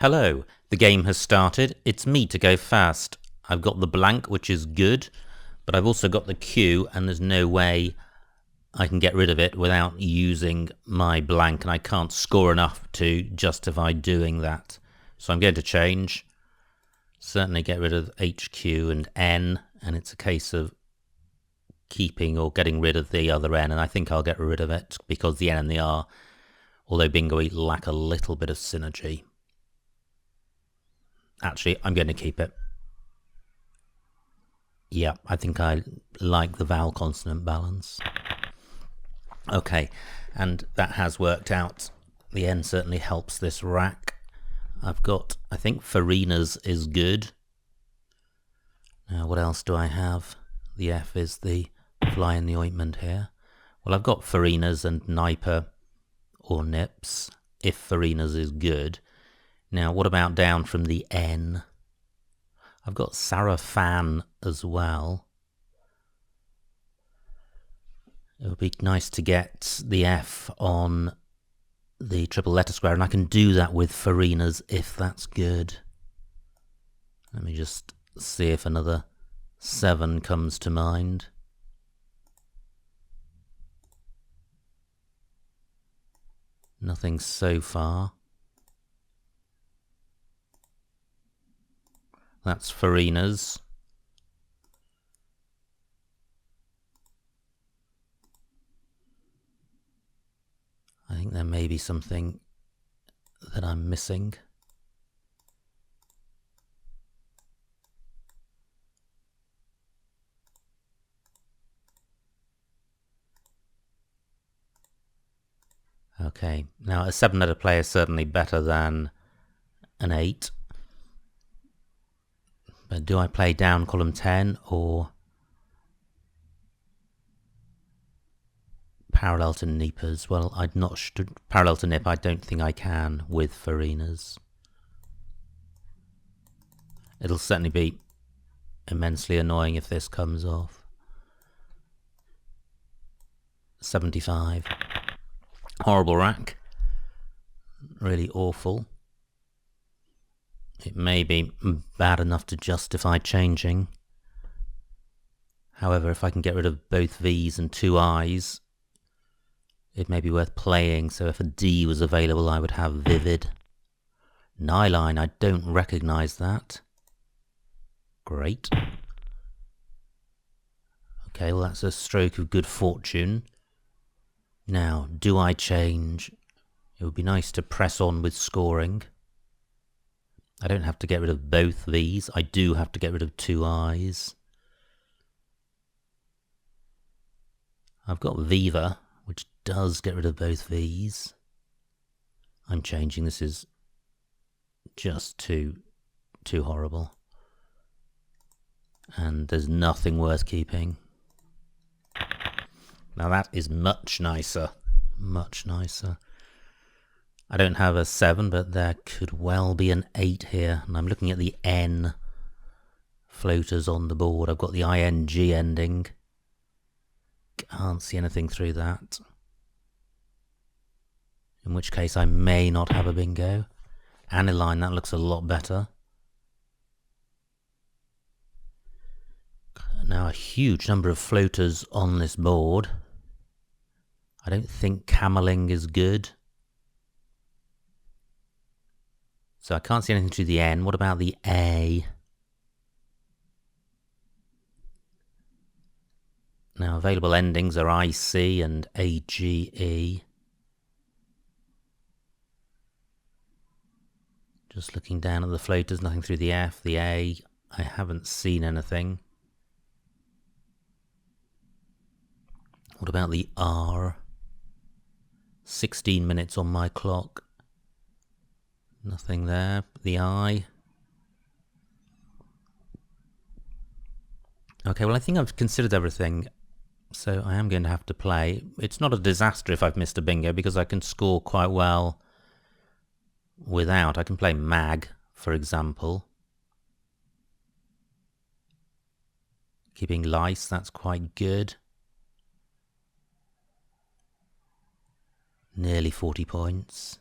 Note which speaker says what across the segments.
Speaker 1: Hello, the game has started. It's me to go fast. I've got the blank, which is good, but I've also got the Q, and there's no way I can get rid of it without using my blank, and I can't score enough to justify doing that. So I'm going to change. Certainly get rid of HQ and N, and it's a case of keeping or getting rid of the other N, and I think I'll get rid of it because the N and the R, although bingo lack a little bit of synergy. Actually, I'm going to keep it. Yeah, I think I like the vowel consonant balance. Okay, and that has worked out. The N certainly helps this rack. I've got, I think Farina's is good. Now what else do I have? The F is the fly in the ointment here. Well, I've got Farina's and Niper or Nips, if Farina's is good. Now what about down from the N? I've got Sarafan as well. It would be nice to get the F on the triple letter square, and I can do that with Farina's if that's good. Let me just see if another 7 comes to mind. Nothing so far. That's Farina's. I think there may be something that I'm missing. Okay, now a 7-letter play is certainly better than an 8. But do I play down column 10 or parallel to Nippers? Well, I'd not parallel to Nip. I don't think I can with Farina's. It'll certainly be immensely annoying if this comes off. 75. Horrible rack. Really awful. It may be bad enough to justify changing. However, if I can get rid of both V's and 2 I's, it may be worth playing. So if a D was available, I would have Vivid. Nyline, I don't recognise that. Great. Okay, well that's a stroke of good fortune. Now, do I change? It would be nice to press on with scoring. I don't have to get rid of both V's. I do have to get rid of 2 I's. I've got Viva, which does get rid of both V's. I'm changing. This is just too horrible. And there's nothing worth keeping. Now that is much nicer. Much nicer. I don't have a 7, but there could well be an 8 here. And I'm looking at the N floaters on the board. I've got the ING ending. Can't see anything through that. In which case I may not have a bingo. Aniline, that looks a lot better. Now a huge number of floaters on this board. I don't think cameling is good. So I can't see anything through the N. What about the A? Now available endings are IC and AGE. Just looking down at the floaters, nothing through the F, the A. I haven't seen anything. What about the R? 16 minutes on my clock. Nothing there. The I. Okay, well I think I've considered everything, so I am going to have to play. It's not a disaster if I've missed a bingo because I can score quite well without. I can play mag, for example. Keeping lice, that's quite good. Nearly 40 points.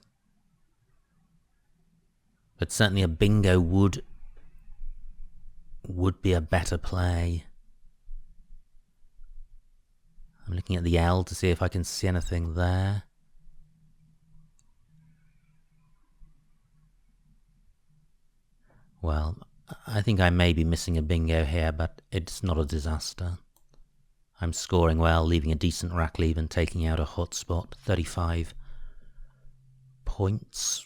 Speaker 1: But certainly a bingo would be a better play. I'm looking at the L to see if I can see anything there. Well, I think I may be missing a bingo here, but it's not a disaster. I'm scoring well, leaving a decent rack leave and taking out a hot spot. 35 points.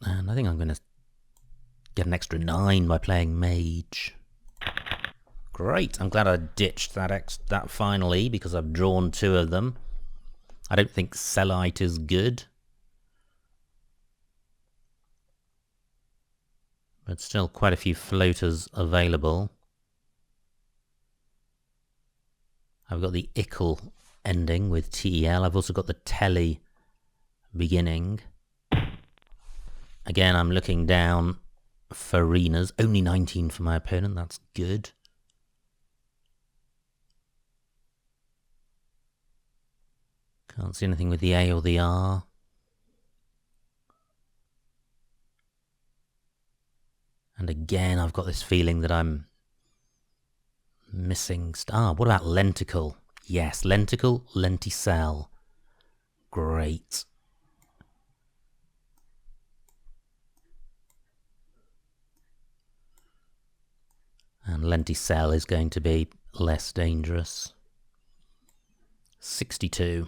Speaker 1: And I think I'm going to get an extra 9 by playing mage. Great, I'm glad I ditched that final E because I've drawn 2 of them. I don't think Cellite is good. But still quite a few floaters available. I've got the Ickle ending with TEL. I've also got the Telly beginning. Again, I'm looking down Farina's. Only 19 for my opponent. That's good. Can't see anything with the A or the R. And again, I've got this feeling that I'm missing what about lenticle? Yes, lenticle, lenticel. Great. And lenticel is going to be less dangerous. 62.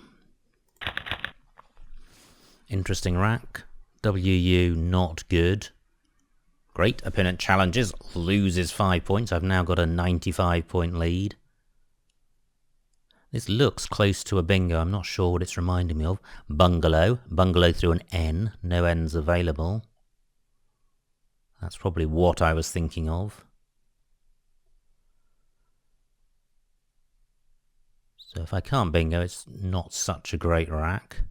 Speaker 1: Interesting rack. WU not good. Great, opponent challenges, loses 5 points. I've now got a 95-point lead. This looks close to a bingo. I'm not sure what it's reminding me of. Bungalow. Bungalow through an N. No N's available. That's probably what I was thinking of. So if I can't bingo, it's not such a great rack.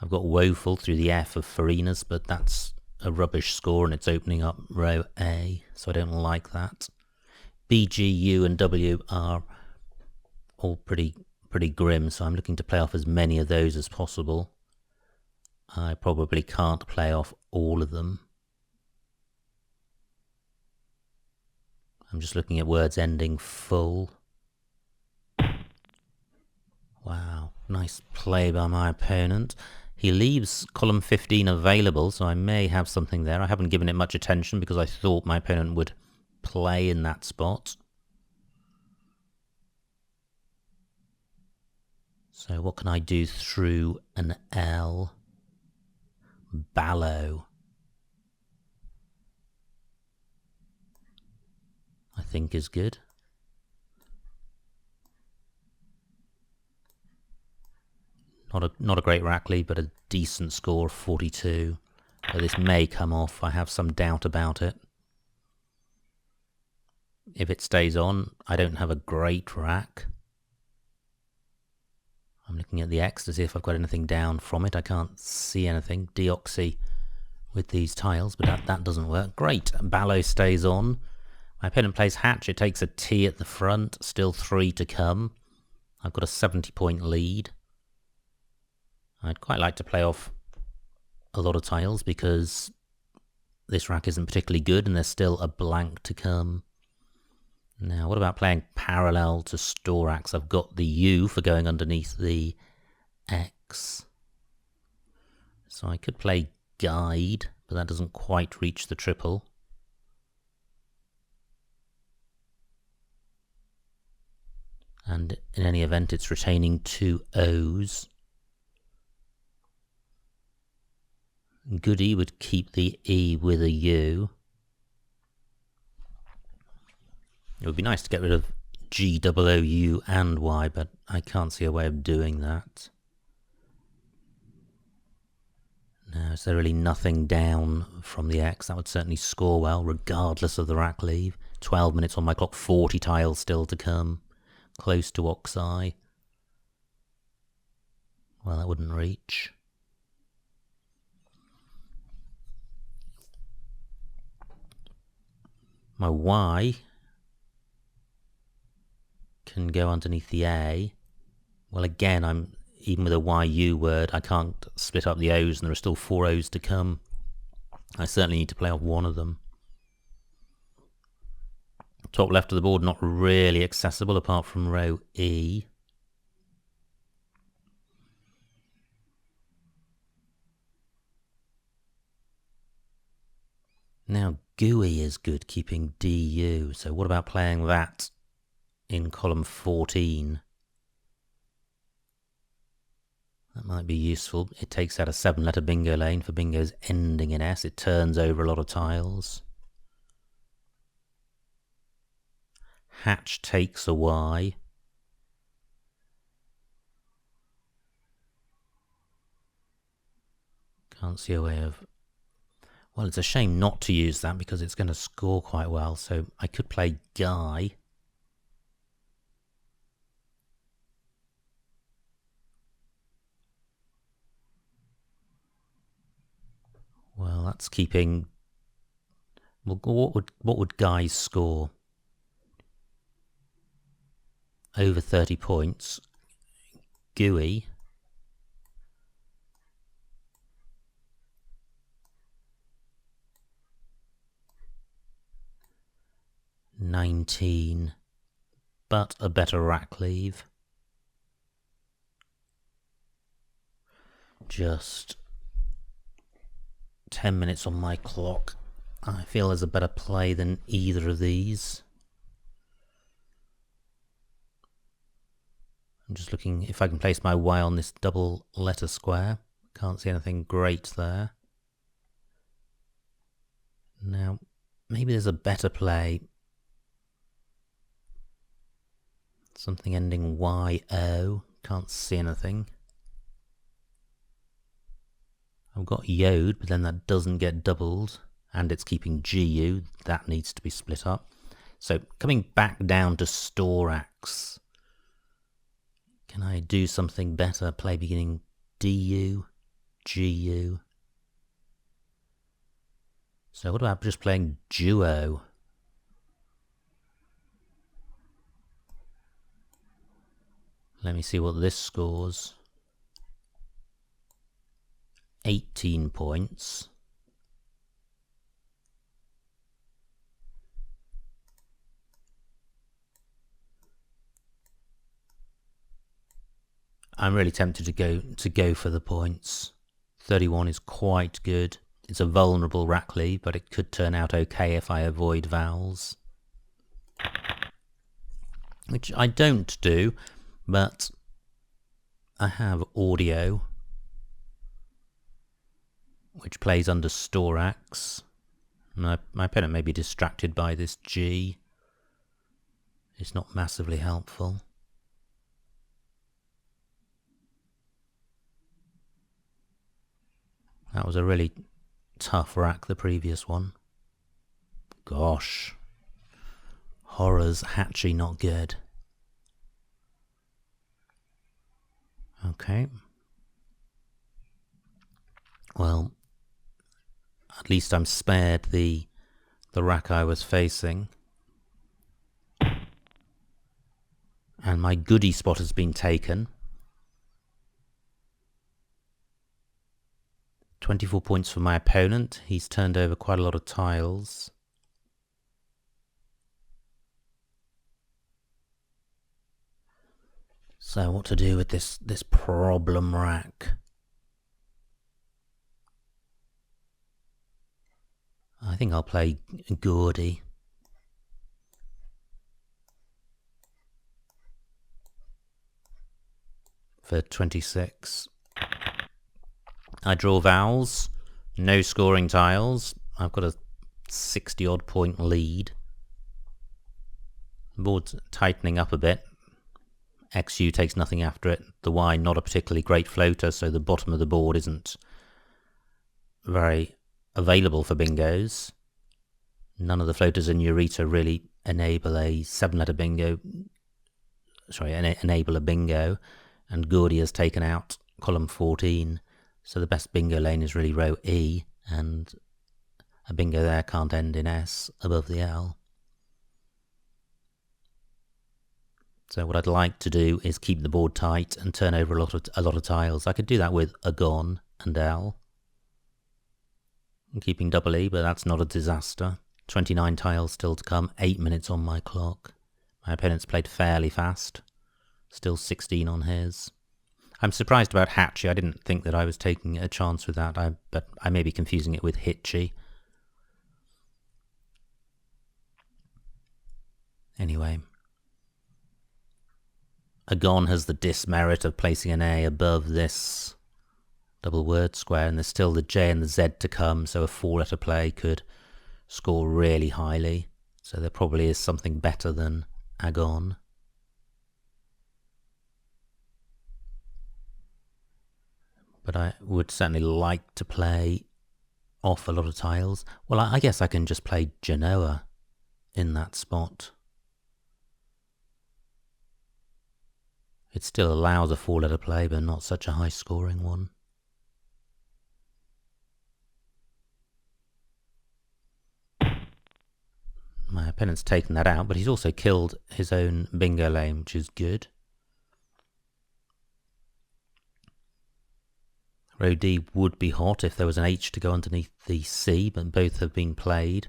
Speaker 1: I've got Woeful through the F of Farina's, but that's a rubbish score and it's opening up row A, so I don't like that. B, G, U and W are all pretty grim, so I'm looking to play off as many of those as possible. I probably can't play off all of them. I'm just looking at words ending full. Wow, nice play by my opponent. He leaves column 15 available, so I may have something there. I haven't given it much attention because I thought my opponent would play in that spot. So what can I do through an L? Ballow. I think is good. Not a great rack lead, but a decent score of 42. So this may come off. I have some doubt about it. If it stays on, I don't have a great rack. I'm looking at the X to see if I've got anything down from it. I can't see anything. Deoxy with these tiles, but that doesn't work. Great. Ballow stays on. My opponent plays Hatch. It takes a T at the front. Still 3 to come. I've got a 70-point lead. I'd quite like to play off a lot of tiles because this rack isn't particularly good and there's still a blank to come. Now, what about playing parallel to Storax? I've got the U for going underneath the X. So I could play Guide, but that doesn't quite reach the triple. And in any event, it's retaining 2 O's. Goody would keep the E with a U. It would be nice to get rid of G, O-O-U and Y, but I can't see a way of doing that. No, is there really nothing down from the X? That would certainly score well, regardless of the rack leave. 12 minutes on my clock, 40 tiles still to come. Close to Oxeye. Well, that wouldn't reach. My Y can go underneath the A. Well, again, even with a YU word, I can't split up the O's, and there are still 4 O's to come. I certainly need to play off one of them. Top left of the board, not really accessible apart from row E. Now GUI is good, keeping DU, so what about playing that in column 14? That might be useful. It takes out a 7-letter bingo lane for bingos ending in S. It turns over a lot of tiles. Hatch takes a Y. Can't see a way of... Well, it's a shame not to use that because it's going to score quite well. So I could play Guy. Well, that's keeping... Well, what would Guy's score? Over 30 points. GUI. $19, but a better rack leave. Just 10 minutes on my clock. I feel there's a better play than either of these. I'm just looking if I can place my Y on this double letter square. Can't see anything great there. Now, maybe there's a better play. Something ending YO. Can't see anything. I've got Yod, but then that doesn't get doubled. And it's keeping GU. That needs to be split up. So coming back down to Storax. Can I do something better? Play beginning DU, GU. So what about just playing Duo? Let me see what this scores. 18 points. I'm really tempted to go for the points. 31 is quite good. It's a vulnerable rack leave, but it could turn out okay if I avoid vowels. Which I don't do, but I have audio, which plays under Storax. My opponent may be distracted by this G. It's not massively helpful. That was a really tough rack, the previous one. Gosh. Horrors, Hatchy, not good. Okay. Well, at least I'm spared the rack I was facing. And my goodie spot has been taken. 24 points for my opponent. He's turned over quite a lot of tiles. So what to do with this problem rack? I think I'll play Gordy. For 26. I draw vowels, no scoring tiles. I've got a 60 odd point lead. The board's tightening up a bit. XU takes nothing after it. The Y not a particularly great floater, so the bottom of the board isn't very available for bingos. None of the floaters in Eureka really enable a 7-letter bingo. Sorry, enable a bingo. And Gordy has taken out column 14. So the best bingo lane is really row E, and a bingo there can't end in S above the L. So what I'd like to do is keep the board tight and turn over a lot of tiles. I could do that with a gon and L. I'm keeping double E, but that's not a disaster. 29 tiles still to come, 8 minutes on my clock. My opponent's played fairly fast. Still 16 on his. I'm surprised about Hatchy. I didn't think that I was taking a chance with that, but I may be confusing it with Hitchy. Anyway. A gon has the dismerit of placing an A above this double word square, and there's still the J and the Z to come, so a 4-letter play could score really highly. So there probably is something better than Agon. But I would certainly like to play off a lot of tiles. Well, I guess I can just play Genoa in that spot. It still allows a 4-letter play, but not such a high-scoring one. My opponent's taken that out, but he's also killed his own bingo lane, which is good. Row D would be hot if there was an H to go underneath the C, but both have been played.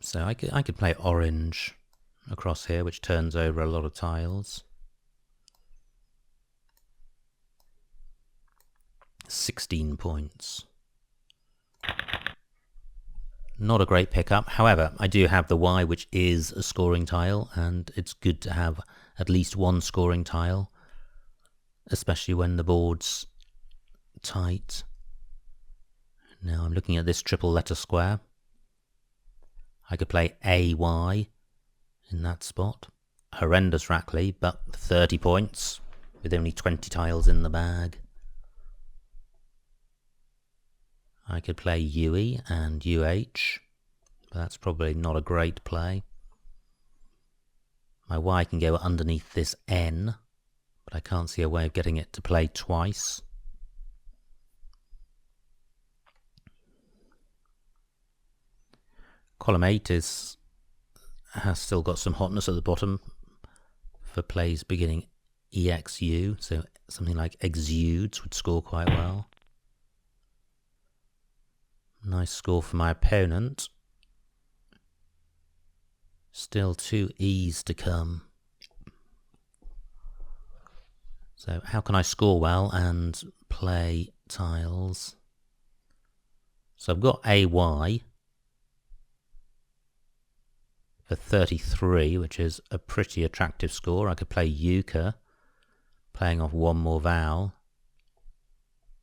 Speaker 1: So I could play orange across here, which turns over a lot of tiles. 16 points. Not a great pickup. However, I do have the Y, which is a scoring tile, and it's good to have at least one scoring tile, especially when the board's tight. Now I'm looking at this triple letter square. I could play AY in that spot. Horrendous Rackley, but 30 points with only 20 tiles in the bag. I could play UE and UH, but that's probably not a great play. My Y can go underneath this N, but I can't see a way of getting it to play twice. Column 8 has still got some hotness at the bottom for plays beginning EXU, so something like Exudes would score quite well. Nice score for my opponent. Still 2 E's to come. So how can I score well and play tiles? So I've got AY for 33, which is a pretty attractive score. I could play Euchre, playing off one more vowel,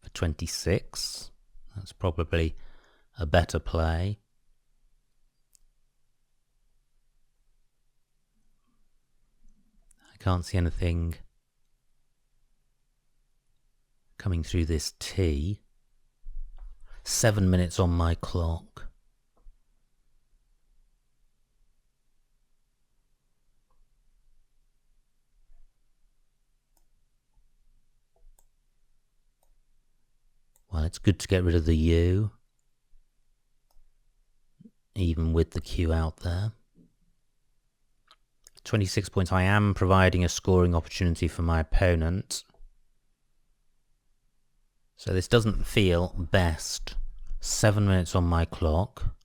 Speaker 1: for 26. That's probably a better play. I can't see anything coming through this T. 7 minutes on my clock. Well, it's good to get rid of the U, even with the Q out there. 26 points. I am providing a scoring opportunity for my opponent. So this doesn't feel best. 7 minutes on my clock.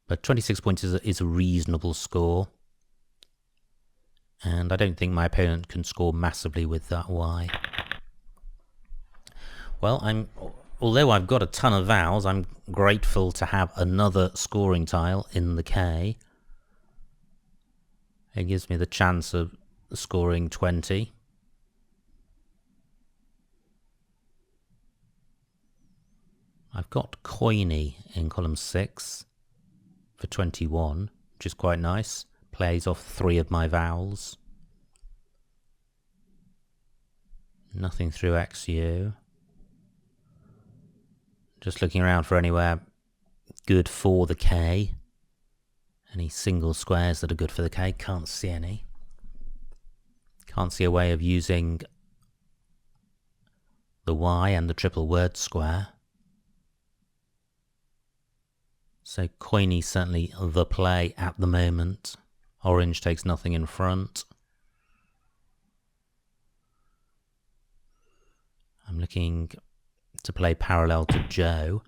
Speaker 1: But 26 points is a reasonable score. And I don't think my opponent can score massively with that Y. Well, although I've got a ton of vowels, I'm grateful to have another scoring tile in the K. It gives me the chance of scoring 20. I've got Coiny in column 6 for 21, which is quite nice. Plays off 3 of my vowels. Nothing through XU. Just looking around for anywhere good for the K. Any single squares that are good for the K. Can't see any. Can't see a way of using the Y and the triple word square. So coiny certainly the play at the moment. Orange takes nothing in front. I'm looking to play parallel to Joe.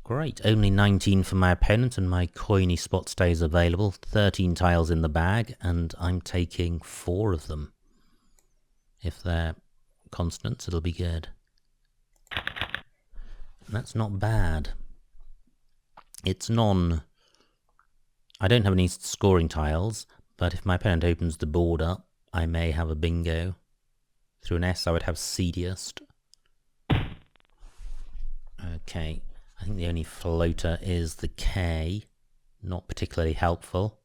Speaker 1: Great, only 19 for my opponent and my coiny spot stays available. 13 tiles in the bag and I'm taking 4 of them. If they're constants, it'll be good. That's not bad. It's I don't have any scoring tiles, but if my opponent opens the board up, I may have a bingo. Through an S, I would have seediest. Okay, I think the only floater is the K. Not particularly helpful.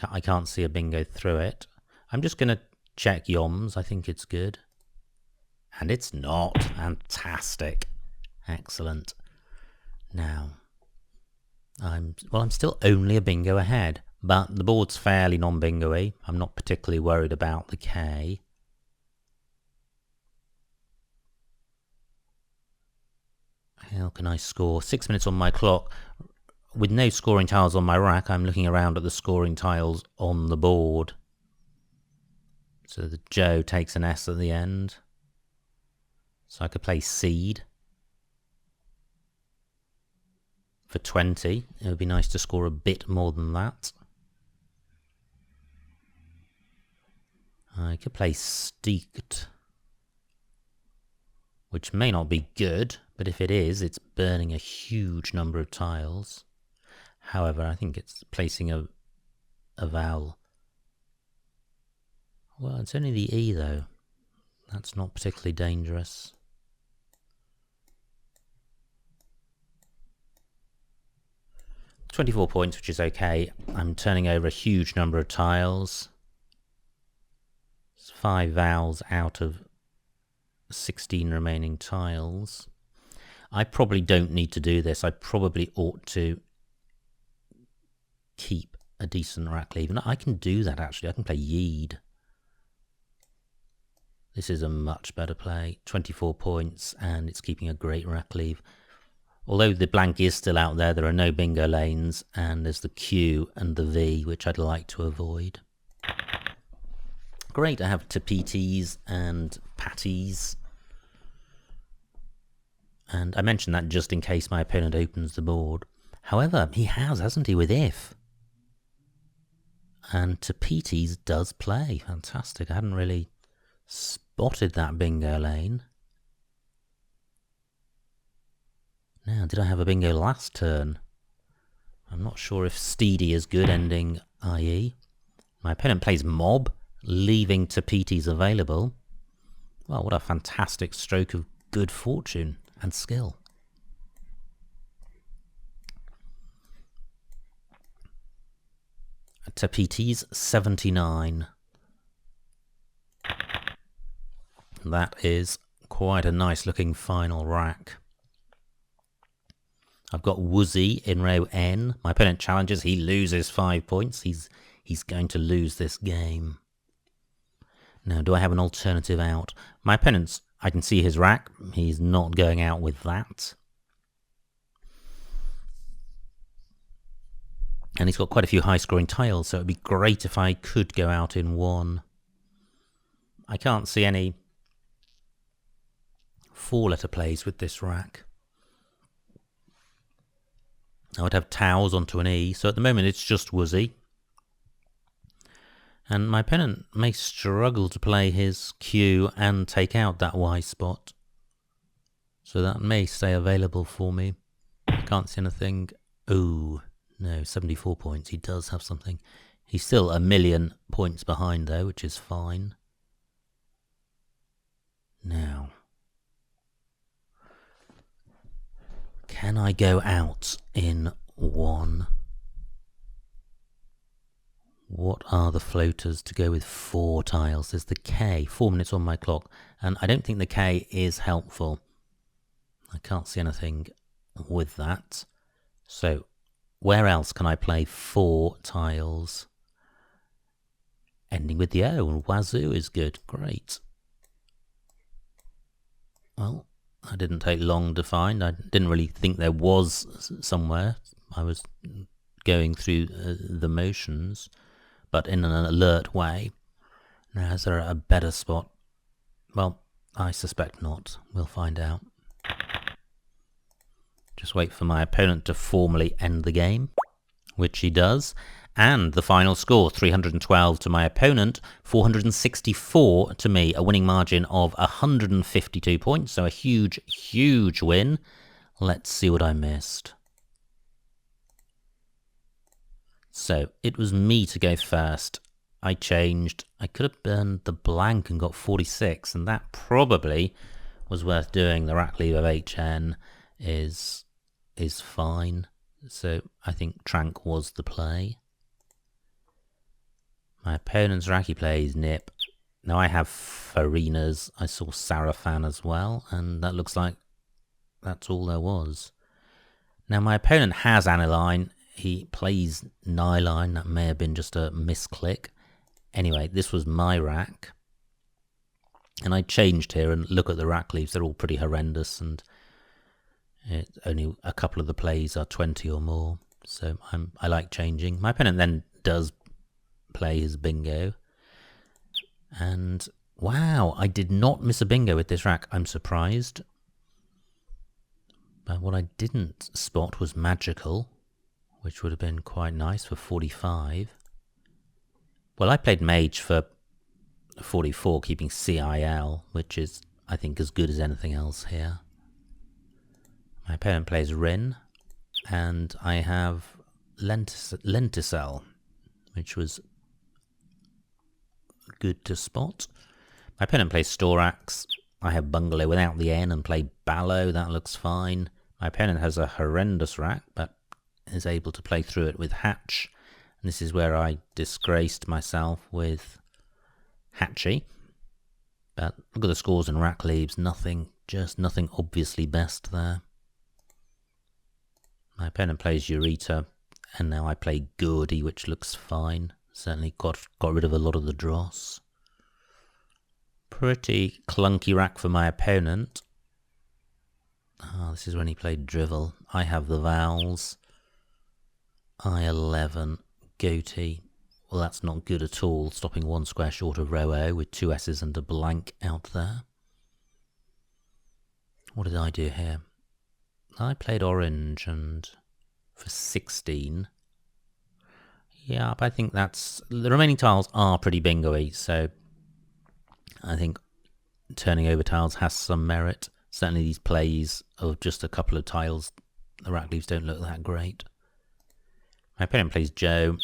Speaker 1: I can't see a bingo through it. I'm just going to check Yoms. I think it's good. And it's not. Fantastic. Excellent. Now, I'm still only a bingo ahead, but the board's fairly non-bingo-y. I'm not particularly worried about the K. How can I score? 6 minutes on my clock. With no scoring tiles on my rack, I'm looking around at the scoring tiles on the board. So the Joe takes an S at the end. So I could play seed. For 20. It would be nice to score a bit more than that. I could play steeked, which may not be good, but if it is, it's burning a huge number of tiles. However, I think it's placing a vowel. Well, it's only the E though. That's not particularly dangerous. £24 points, which is okay. I'm turning over a huge number of tiles. It's 5 vowels out of 16 remaining tiles. I probably don't need to do this. I probably ought to keep a decent rack leave. And I can do that actually. I can play yeed. This is a much better play. 24 points and it's keeping a great rack leave. Although the blank is still out there, there are no bingo lanes and there's the Q and the V, which I'd like to avoid. Great, I have tapetes and patties. And I mentioned that just in case my opponent opens the board. However, he has, hasn't he, with if. And tapetes does play. Fantastic. I hadn't really spotted that bingo lane. Now, did I have a bingo last turn? I'm not sure if steedy is good, ending IE. My opponent plays mob, leaving tapetes available. Well, what a fantastic stroke of good fortune and skill. Tapetes 79. That is quite a nice looking final rack. I've got Woozy in row N. My opponent challenges, he loses 5 points. He's going to lose this game. Now, do I have an alternative out? My opponent's, I can see his rack. He's not going out with that. And he's got quite a few high-scoring tiles, so it would be great if I could go out in one. I can't see any 4-letter plays with this rack. I would have Towels onto an E, so at the moment it's just Woozy. And my opponent may struggle to play his Q and take out that Y spot. So that may stay available for me. I can't see anything. Ooh, no, 74 points. He does have something. He's still a million points behind though, which is fine. Now, can I go out in one? What are the floaters to go with 4 tiles? There's the K, 4 minutes on my clock, and I don't think the K is helpful. I can't see anything with that. So, where else can I play 4 tiles? Ending with the O, and Wazoo is good. Great. Well, I didn't take long to find. I didn't really think there was somewhere. I was going through the motions, but in an alert way. Now, is there a better spot? Well, I suspect not. We'll find out. Just wait for my opponent to formally end the game, which he does. And the final score, 312 to my opponent, 464 to me, a winning margin of 152 points, so a huge, huge win. Let's see what I missed. So, it was me to go first. I changed. I could have burned the blank and got 46, and that probably was worth doing. The rack leave of HN is fine. So, I think Trank was the play. My opponent's rack, he plays Nip. Now I have Farinas. I saw Sarafan as well, and that looks like that's all there was. Now my opponent has Aniline. He plays Nyline. That may have been just a misclick. Anyway, this was my rack. And I changed here, and look at the rack leaves. They're all pretty horrendous, and only a couple of the plays are 20 or more. So I like changing. My opponent then does play his bingo, and wow, I did not miss a bingo with this rack. I'm surprised, but what I didn't spot was magical, which would have been quite nice for 45. Well, I played mage for 44, keeping CIL, which is, I think, as good as anything else here. My opponent plays Rin, and I have Lenticel, which was good to spot. My opponent plays Storax. I have Bungalow without the N and play Ballow. That looks fine. My opponent has a horrendous rack, but is able to play through it with Hatch. And this is where I disgraced myself with Hatchy. But look at the scores and rack leaves. Nothing, just nothing obviously best there. My opponent plays Eureka, and now I play Gordy, which looks fine. Certainly got rid of a lot of the dross. Pretty clunky rack for my opponent. This is when he played Drivel. I have the vowels. I11, Goatee. Well, that's not good at all, stopping one square short of row O with 2 S's and a blank out there. What did I do here? I played Orange and for 16. Yeah, but I think that's... The remaining tiles are pretty bingo-y, so I think turning over tiles has some merit. Certainly these plays of just a couple of tiles, the rack leaves don't look that great. My opponent plays Joe,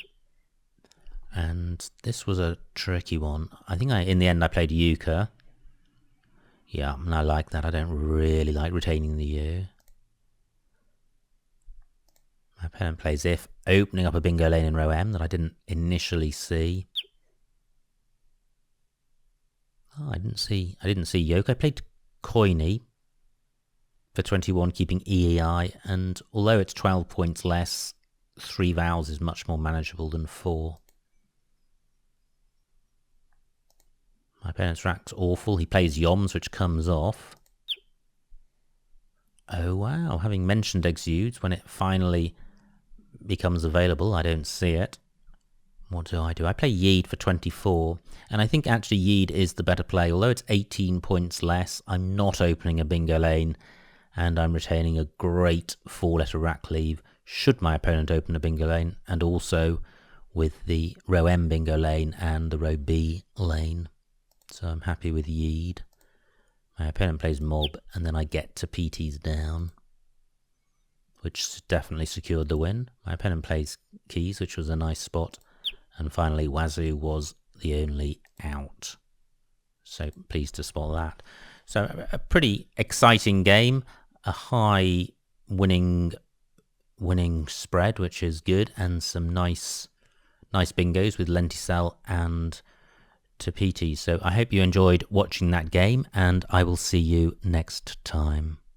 Speaker 1: and this was a tricky one. I think in the end I played Euchre. Yeah, and I like that. I don't really like retaining the U. My opponent plays If, opening up a bingo lane in row M that I didn't initially see. Oh, I didn't see Yoke. I played Coiny for 21, keeping EEI, and although it's 12 points less, 3 vowels is much more manageable than 4. My opponent's rack's awful. He plays Yoms, which comes off. Oh wow, having mentioned Exudes, when it finally becomes available, I don't see it. What do? I play Yeed for 24, and I think actually Yeed is the better play. Although it's 18 points less, I'm not opening a bingo lane, and I'm retaining a great 4-letter rack leave should my opponent open a bingo lane, and also with the row M bingo lane and the row B lane. So I'm happy with Yeed. My opponent plays Mob, and then I get to PT's down, which definitely secured the win. My opponent plays Keys, which was a nice spot. And finally, Wazoo was the only out. So pleased to spot that. So a pretty exciting game. A high winning spread, which is good. And some nice bingos with Lenticel and Tapiti. So I hope you enjoyed watching that game, and I will see you next time.